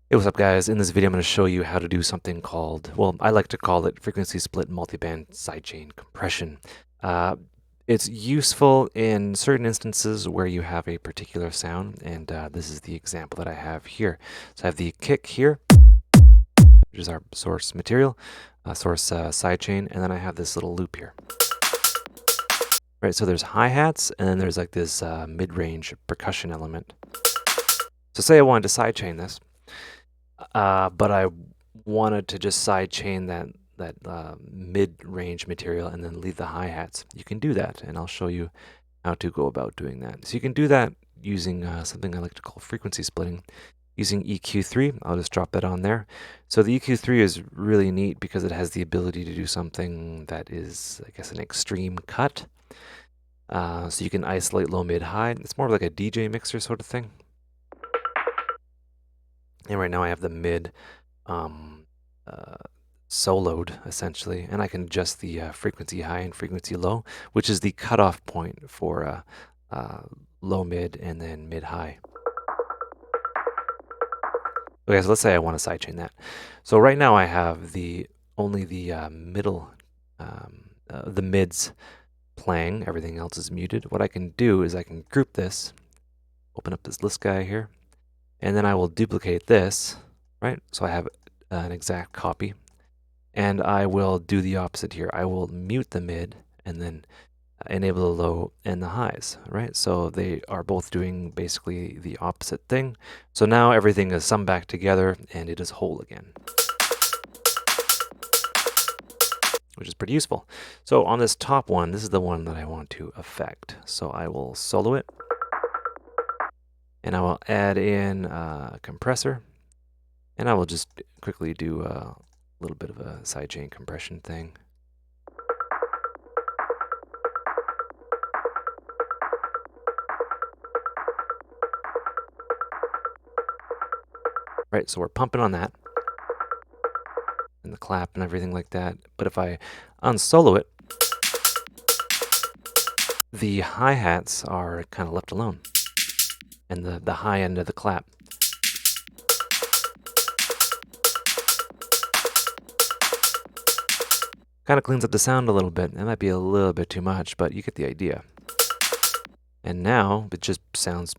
Hey, what's up guys? In this video I'm going to show you how to do something called, well, I like to call it frequency split multiband sidechain compression. It's useful in certain instances where you have a particular sound, and this is the example that I have here. So I have the kick here, which is our source material, source sidechain, and then I have this little loop here. Right, so there's hi-hats, and then there's like this mid-range percussion element. So say I wanted to sidechain this. But I wanted to just sidechain that mid-range material and then leave the hi-hats. You can do that, and I'll show you how to go about doing that. So you can do that using something I like to call frequency splitting, using EQ3. I'll just drop that on there. So the EQ3 is really neat because it has the ability to do something that is, I guess, an extreme cut. So you can isolate low, mid, high. It's more like a DJ mixer sort of thing. And right now I have the mid soloed, essentially, and I can adjust the frequency high and frequency low, which is the cutoff point for low, mid, and then mid, high. Okay, so let's say I want to sidechain that. So right now I have only the middle, the mids playing. Everything else is muted. What I can do is I can group this, open up this list guy here, and then I will duplicate this, right? So I have an exact copy. And I will do the opposite here. I will mute the mid and then enable the low and the highs, right? So they are both doing basically the opposite thing. So now everything is summed back together and it is whole again, which is pretty useful. So on this top one, this is the one that I want to affect. So I will solo it, and I will add in a compressor, and I will just quickly do a little bit of a sidechain compression thing. Right, so we're pumping on that, and the clap and everything like that. But if I unsolo it, the hi-hats are kind of left alone, and the high end of the clap. Kind of cleans up the sound a little bit. It might be a little bit too much, but you get the idea. And now it just sounds,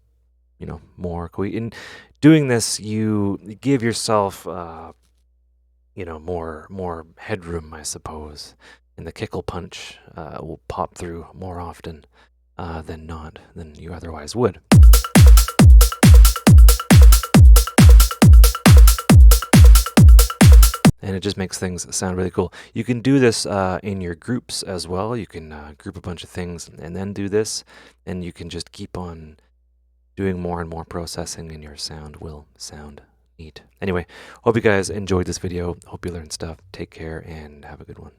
more cool. In doing this, you give yourself, more headroom, I suppose. And the kickle punch will pop through more often than you otherwise would. And it just makes things sound really cool. You can do this in your groups as well. You can group a bunch of things and then do this, and you can just keep on doing more and more processing, and your sound will sound neat. Anyway, hope you guys enjoyed this video. Hope you learned stuff. Take care and have a good one.